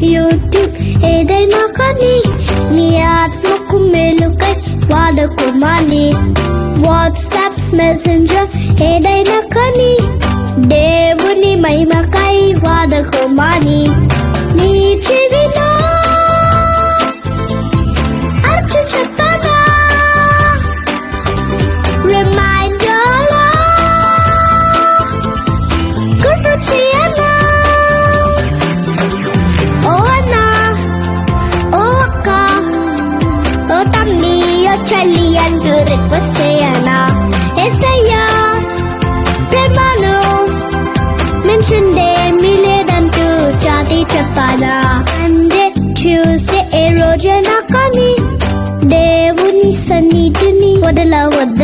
YouTube ఏదైనా కానీ నీ ఆత్మకు మేలుకై వాడుకోమని. వాట్సాప్ మెసెంజర్ ఏదైనా కానీ దేవుని మహిమకై వాడుకోమని. నీ చెవిలో అర్చు చెప్పనా రిమైండర్ గుర్తు చేయనా. ఓ అన్నా, ఓ అక్క, ఓ తమ్మి, ఓ చెల్లి అంటూ రిక్వెస్ట్ చేయనా. యేసయ్యా ప్రేమను మెన్షన్ ఏమీ లేదంటూ చాటి చెప్పాలా. మండే ట్యూస్డే ఏ రోజైనా కానీ దేవుని సన్నిధిని వదలవద్ద